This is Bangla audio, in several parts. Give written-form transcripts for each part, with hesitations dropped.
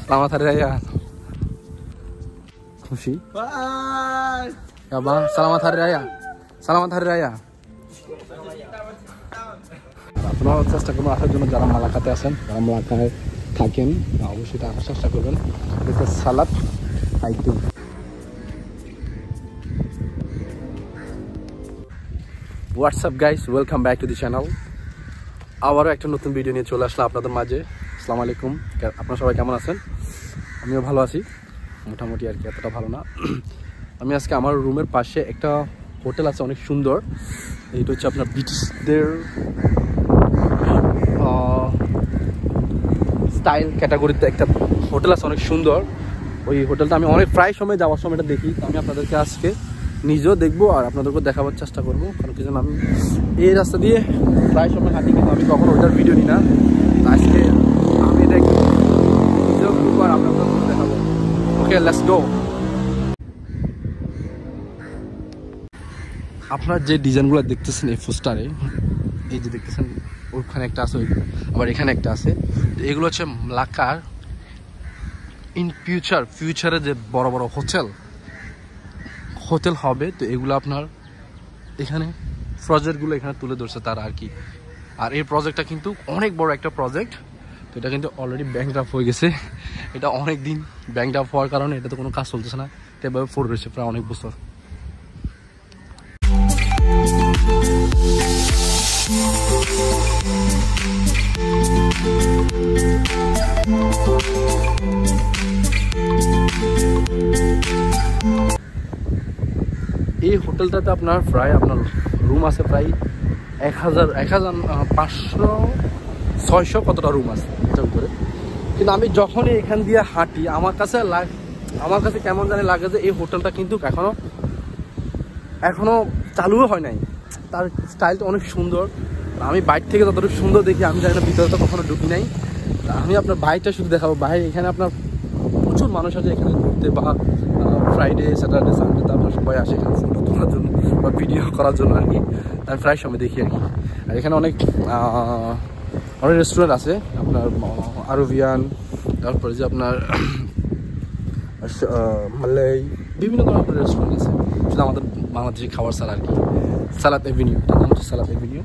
Selamat Hari Raya. খুশি? Abang, Selamat Hari Raya. Selamat Hari Raya. আপনারা চেষ্টা করবেন আসার জন্য যারা মালাকাতে আছেন, যারা মালাকায় থাকেন অবশ্যই আসার চেষ্টা করবেন। এটা সালাত item. WhatsApp guys, welcome back to the channel. আবারও একটা নতুন ভিডিও নিয়ে চলে আসলাম আপনাদের মাঝে। আসসালামু আলাইকুম, আপনারা সবাই কেমন আছেন? আমিও ভালো আছি, মোটামুটি আর কি, এতটা ভালো না। আমি আজকে আমার রুমের পাশে একটা হোটেল আছে, অনেক সুন্দর। এইটা হচ্ছে আপনার ব্রিটিশদের স্টাইল ক্যাটাগরিতে একটা হোটেল আছে, অনেক সুন্দর। ওই হোটেলটা আমি অনেক প্রায় সময় যাওয়ার সময় এটা দেখি। আমি আপনাদেরকে আজকে নিজেও দেখবো আর আপনাদেরকেও দেখাবার চেষ্টা করবো, কারণ কি জানেন আমি এই রাস্তা দিয়ে প্রায় সময় হাঁটি, কিন্তু আমি কখনো ওইটার ভিডিও নিই না। আজকে আমি দেখবো, নিজেও ঘুরবো আর আপনাদেরকেও দেখাবো। ওকে, লেটস গো। আপনার যে ডিজাইনগুলো দেখতেছেন এই পোস্টারে, এই যে দেখতেছেন ওখানে একটা আছে, আবার এখানে একটা আছে। তো এগুলো হচ্ছে মালাকার ইন ফিউচারে যে বড় বড় হোটেল হবে। তো এগুলো আপনার এখানে প্রজেক্টগুলো এখানে তুলে ধরছে তারা আর কি। আর এই প্রজেক্টটা কিন্তু অনেক বড় একটা প্রজেক্ট। তো এটা কিন্তু অলরেডি ব্যাংকড্রাফট হয়ে গেছে। এটা অনেক দিন ব্যাংকড্রাফট হওয়ার কারণে এটাতে কোনো কাজ চলতেছে না, এটা এভাবে পড়ে রয়েছে প্রায় অনেক বছর। এই হোটেলটাতে আপনার প্রায় রুম আছে প্রায় 1500-600 কতটা রুম আছে এটার ভিতরে। কিন্তু আমি যখনই এখান দিয়ে হাঁটি আমার কাছে কেমন জানি লাগে যে এই হোটেলটা কিন্তু এখনো চালুও হয় নাই। তার স্টাইলটা অনেক সুন্দর। আমি বাইরে থেকে যতটুকু সুন্দর দেখি, আমি জানি না, ভিতরে তো কখনো ঢুকি নাই। আমি আপনার বাইরটা শুধু দেখাবো। বাইরে এখানে আপনার প্রচুর মানুষ আছে এখানে ঘুরতে, বা ফ্রাইডে, স্যাটারডে, সানডেতে আপনার সবাই আসে এখানে ফটো তোলার জন্য বা ভিডিও করার জন্য আর কি। আমি প্রায় সময় দেখি আর কি। আর এখানে অনেক রেস্টুরেন্ট আছে আপনার, আরবিয়ান, তারপরে যে আপনার মালাই, বিভিন্ন ধরনের রেস্টুরেন্ট আছে, শুধু আমাদের বাংলাদেশি খাবার ছাড়া আর কি। সালাত এভিনিউ, তার নাম হচ্ছে সালাত এভিনিউ।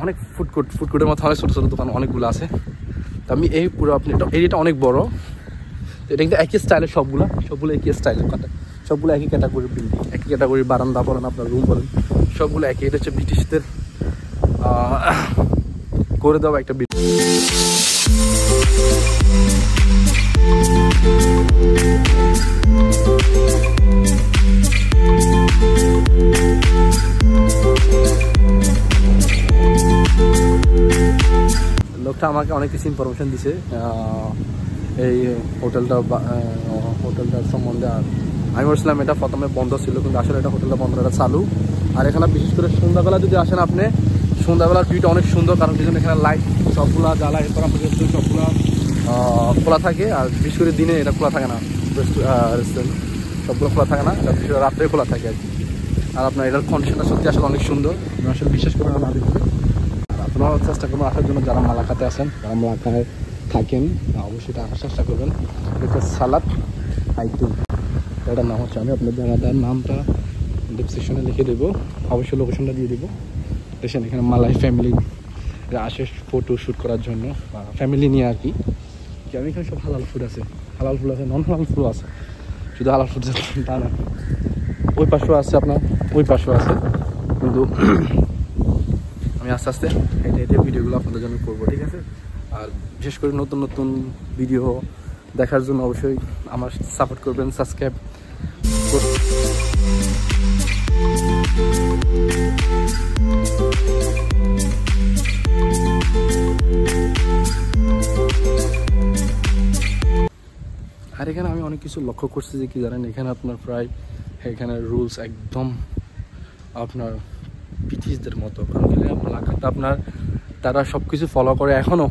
অনেক ফুডকোর্টের মতো অনেক ছোটো ছোটো দোকান অনেকগুলো আছে। তো আমি এই পুরো আপনি এরিয়াটা অনেক বড়। এটা কিন্তু একই স্টাইলের সবগুলো একই স্টাইলের, সবগুলো একই ক্যাটাগরির বিল্ডিং, একই ক্যাটাগরির বারান্দা বলেন, আপনার রুম বলেন, সবগুলো একই। এটা হচ্ছে ব্রিটিশদের করে দেওয়া একটা বিল্ডিং। লোকটা আমাকে অনেক কিছু ইনফরমেশন দিছে এই হোটেলটার সম্বন্ধে। আর আমি বলছিলাম এটা প্রথমে বন্ধ ছিল, কিন্তু আসলে এটা হোটেলটা বন্ধ, এটা চালু। আর এখানে বিশেষ করে সন্ধ্যাবেলা যদি আসেন আপনি, সন্ধ্যাবেলার ভিউটা অনেক সুন্দর, কারণ কি জন্য এখানে লাইট সবগুলা জ্বালা, এরপর আমাদের সবগুলো খোলা থাকে। আর বিশেষ করে দিনে এটা খোলা থাকে না, রেস্টুরেন্ট সবগুলো খোলা থাকে না, এটা বিশেষ করে রাত্রে খোলা থাকে আর কি। আর আপনার এটার কন্ডিশনটা সত্যি আসলে অনেক সুন্দর, আসলে বিশেষ করে না দেখবে। আর আপনারা চেষ্টা করবেন আসার জন্য যারা মালাকাতে আছেন, যারা মালাকায় থাকেন অবশ্যই আসার চেষ্টা করবেন। এটা সালাত আইটেম, এটার নাম হচ্ছে, আমি আপনাদের জায়গাটার নামটা ডিসক্রিপশনে লিখে দেবো, অবশ্যই লোকেশনটা দিয়ে দেবো। দেখেন এখানে মালাই ফ্যামিলি আসে ফটো শ্যুট করার জন্য, ফ্যামিলি নিয়ে আর কি। আমি এখানে সব হালাল ফুড আছে, নন হালাল ফুড আছে, শুধু হালাল ফুড তা না, ওই পাশেও আছে আপনার, ওই পাশেও আছে। কিন্তু আমি আস্তে আস্তে হেঁটে ভিডিওগুলো আপনাদের জন্য করবো, ঠিক আছে? আর বিশেষ করে নতুন নতুন ভিডিও দেখার জন্য অবশ্যই আমার সাপোর্ট করবেন, সাবস্ক্রাইব আর এখানে আমি অনেক কিছু লক্ষ্য করছি যে কি জানেন, এখানে আপনার প্রায় এখানে রুলস একদম আপনার ব্রিটিশদের মতো, কারণ মালাকাতে আপনার তারা সব কিছু ফলো করে এখনও।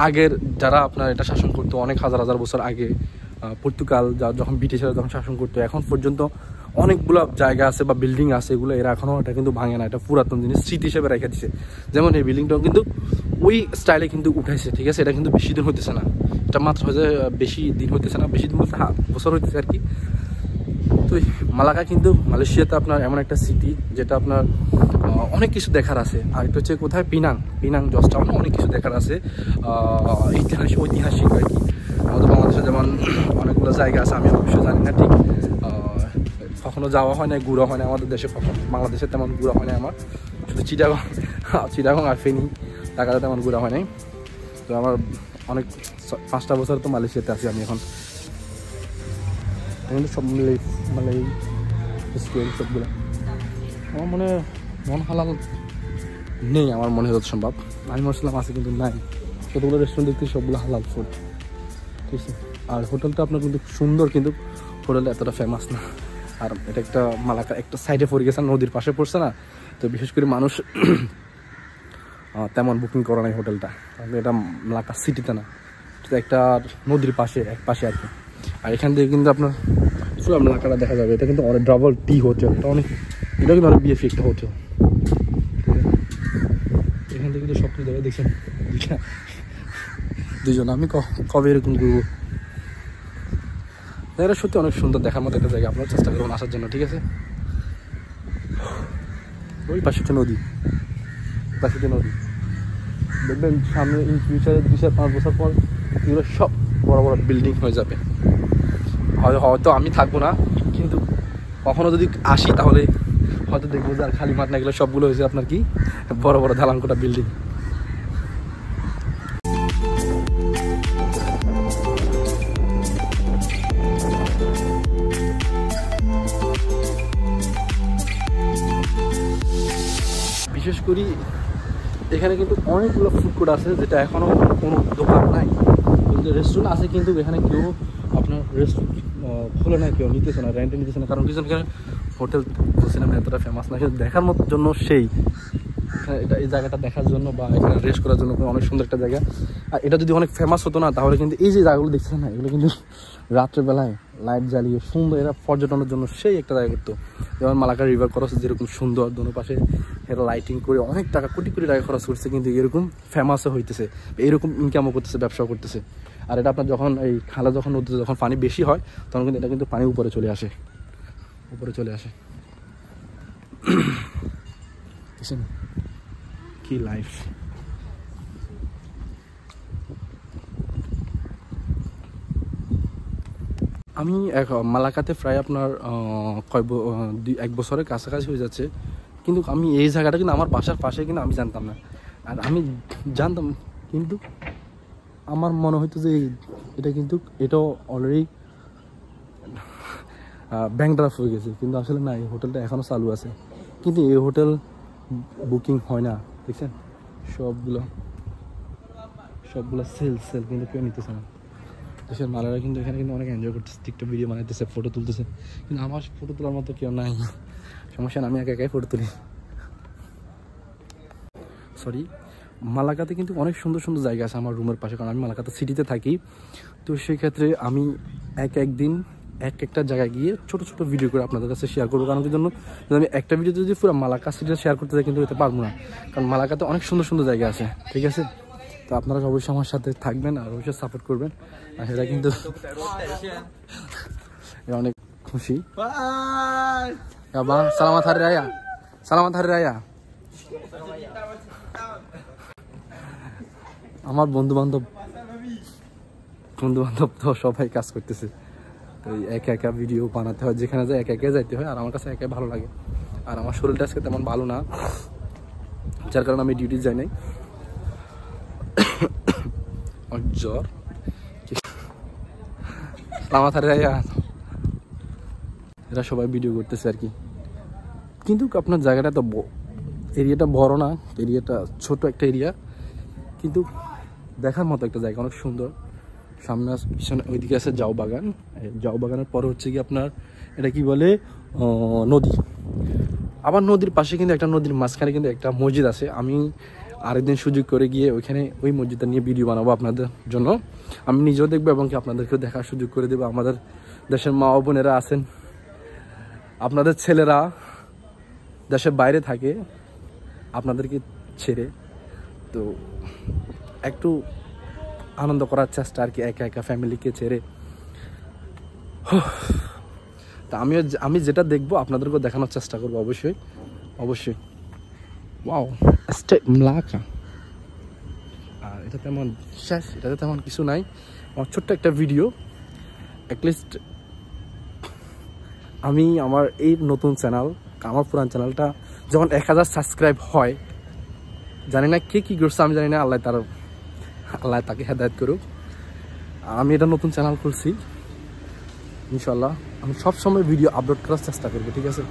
আগের যারা আপনার এটা শাসন করতো অনেক হাজার বছর আগে, পর্তুগাল যখন ব্রিটিশরা যখন শাসন করতো, এখন পর্যন্ত অনেকগুলো জায়গা আছে বা বিল্ডিং আছে, এগুলো এরা এখনও এটা কিন্তু ভাঙে না, এটা পুরাতন জিনিস স্মৃতি হিসেবে রেখে দিছে। যেমন এই বিল্ডিংটাও কিন্তু ওই স্টাইলে কিন্তু উঠাইছে, ঠিক আছে। এটা কিন্তু বেশি দিন হইতেছে না, এটা মাত্র হয়তো বেশি দিন হইতেছে না, বেশি দিন বলতে বছর হইতেছে আর কি। তো মালাকা কিন্তু মালয়েশিয়াতে আপনার এমন একটা সিটি যেটা আপনার অনেক কিছু দেখার আছে। আর এটা হচ্ছে কোথায়, পিনাং জর্জ টাউনে অনেক কিছু দেখার আছে, ঐতিহাসিক আর কি। আমাদের বাংলাদেশে যেমন অনেকগুলো জায়গা আছে, আমি অবশ্যই জানি না ঠিক, কখনো যাওয়া হয় না, ঘুরা হয় না আমাদের দেশে, বাংলাদেশে তেমন ঘুরা হয় না আমার, শুধু চিটাগং আর ফেনী, ঢাকাতে তেমন ঘুরা হয় নাই। তো আমার অনেক 5টা বছর তো মালয়েশিয়াতে আছি আমি এখন, সব মালাই স্কুল সবগুলো। আমার মন হালাল নেই, আমার মনে যত সম্ভব। আমি মশলাম আছে কিন্তু নাই, কতগুলো রেস্টুরেন্ট দেখতে সবগুলো হালাল ফুড, ঠিক আছে। আর হোটেলটা আপনার কিন্তু সুন্দর, কিন্তু হোটেলটা এতটা ফেমাস না। আর এটা একটা মালাকা একটা সাইডে পড়ে গেছে, নদীর পাশে পড়ছে না, তো বিশেষ করে মানুষ তেমন বুকিং করা নাই হোটেলটা, এটা মালাকা সিটিতে না, এটা একটা নদীর পাশে এক পাশে আর কি। আর এখান থেকে কিন্তু আপনার পুরো মালাকাটা দেখা যাবে। এটা কিন্তু অনেক ডাবল টি হোটেল, এটা কিন্তু অনেক বিএফি একটা হোটেল। এখান থেকে কিন্তু সব কিছু দেখা দেখছেন দুজন, আমি কবে এরকম ঘুরবো। জায়গাটা সত্যি অনেক সুন্দর, দেখার মতো একটা জায়গা, আপনারা চেষ্টা করবেন আসার জন্য, ঠিক আছে। ওই পাশে হচ্ছে নদী, দেখবেন সামনে ইন ফিউচারে 2-5 বছর পর এগুলো সব বড় বড় বিল্ডিং হয়ে যাবে। হয়তো আমি থাকবো না, কিন্তু কখনো যদি আসি তাহলে হয়তো দেখবো যে আর খালি মাঠ না, এগুলো সবগুলো হয়েছে আপনার কি বড় বড় ধালানকোটা বিল্ডিং। বিশেষ করি এখানে কিন্তু অনেকগুলো ফুড কোর্ট আছে, যেটা এখনও কোনো দোকান নাই, কিন্তু রেস্টুরেন্ট আছে, কিন্তু এখানে কেউ আপনার রেস্টুরেন্ট খোলে না, কেউ নিতেছে না, রেন্টে নিতেছে না, কারণ কিছু এখানে হোটেল বলছিলাম এতটা ফেমাস না, দেখার মতো জন্য সেই এটা এই জায়গাটা দেখার জন্য বা এখানে রেস্ট করার জন্য অনেক সুন্দর একটা জায়গা। আর এটা যদি অনেক ফেমাস হতো না, তাহলে কিন্তু এই যে জায়গাগুলো দেখছেন না, এগুলো কিন্তু রাত্রেবেলায় লাইট জ্বালিয়ে সুন্দর, এরা পর্যটনের জন্য সেই একটা জায়গা করতো। যেমন মালাকা রিভার ক্রস যেরকম সুন্দর, দোনো পাশে এরা লাইটিং করে অনেক টাকা, কোটি কোটি টাকা খরচ করছে, কিন্তু এরকম ফেমাসও হইতেছে, এরকম ইনকামও করতেছে, ব্যবসাও করতেছে। আর এটা আপনার যখন এই খালা যখন নদীতে যখন পানি বেশি হয়, তখন কিন্তু এটা কিন্তু পানি উপরে চলে আসে কি লাইফ। আমি মালাকাতে প্রায় আপনার 1 বছরের কাছাকাছি হয়ে যাচ্ছে, কিন্তু আমি এই জায়গাটা কিন্তু আমার বাসার পাশে, কিন্তু আমি জানতাম না। আর আমি জানতাম, কিন্তু আমার মনে হইতো যে এটাও অলরেডি ব্যাংক ড্রাফট হয়ে গেছে, কিন্তু আসলে না, এই হোটেলটা এখনও চালু আছে, কিন্তু এই হোটেল বুকিং হয় না, দেখছেন সবগুলো সেল, কিন্তু কেউ নিতেছে না। দেশের মালারা কিন্তু এখানে কিন্তু অনেক এনজয় করতেছে, টিকটক ভিডিও বানাইতেছে, ফটো তুলতেছে, কিন্তু আমার ফটো তোলার মতো কেউ নাই। সমস্যা না, আমি একাই ফটো তুলি। সরি, মালাকাতে কিন্তু অনেক সুন্দর সুন্দর জায়গা আছে আমার রুমের পাশে, কারণ আমি মালাকাতে সিটিতে থাকি। তো সেক্ষেত্রে আমি একদিন একটা জায়গায় গিয়ে ছোট ছোট ভিডিও করে আপনাদের কাছে শেয়ার করবো, কারণ জন্য যদি আমি একটা ভিডিও যদি পুরো মালাকা সিটিটা শেয়ার করতে চাই, কিন্তু এটা পারবো না, কারণ মালাকাতে অনেক সুন্দর সুন্দর জায়গা আছে, ঠিক আছে। তো আপনারা অবশ্যই আমার সাথে থাকবেন আর অবশ্যই সাপোর্ট করবেন, আর সেটা কিন্তু অনেক খুশি। সালামাত হারি রায়া। আমার বন্ধু বান্ধব তো সবাই কাজ করতেছে, তো একা একা ভিডিও বানাতে হয়, যেখানে যায় একা একা যাইতে হয়, আর আমার কাছে একাই ভালো লাগে। আর আমার শরীরটা আজকে তেমন ভালো না, যার কারণে আমি ডিউটি যাই নাই, জ্বর। এরা সবাই ভিডিও করতেছে আর কি, কিন্তু আপনার জায়গাটা তো এরিয়াটা বড় না, এরিয়াটা ছোট একটা এরিয়া, কিন্তু দেখার মতো একটা জায়গা, অনেক সুন্দর। সামনে পিছনে ওইদিকে আছে জাউ বাগানের পরে হচ্ছে কি আপনার এটা কি বলে নদী। আবার নদীর পাশে কিন্তু একটা, নদীর মাঝখানে কিন্তু একটা মসজিদ আছে। আমি আরেকদিন সুযোগ করে গিয়ে ওই মসজিদটা নিয়ে ভিডিও বানাবো আপনাদের জন্য, আমি নিজেও দেখবো এবং কি আপনাদেরকেও দেখার সুযোগ করে দেবো। আমাদের দেশের মা ও বোনেরা আছেন, আপনাদের ছেলেরা দেশের বাইরে থাকে আপনাদেরকে ছেড়ে, তো একটু আনন্দ করার চেষ্টা আর কি, একা একা ফ্যামিলিকে ছেড়ে। তা আমি যেটা দেখবো আপনাদেরকেও দেখানোর চেষ্টা করবো অবশ্যই অবশ্যই। ওয়াও মলাকা। আর এটা তেমন শেষ, এটাতে তেমন কিছু নাই, আমার ছোট্ট একটা ভিডিও। অ্যাটলিস্ট আমি আমার এই নতুন চ্যানেল, আমার পুরান চ্যানেলটা যখন 1000 সাবস্ক্রাইব হয়, জানি না কে কী করছে আমি জানি না, আল্লাহ তাকে হেদায়েত করুক। আমি এটা নতুন চ্যানেল খুলছি, ইনশাল্লাহ আমি সবসময় ভিডিও আপলোড করার চেষ্টা করবো, ঠিক আছে।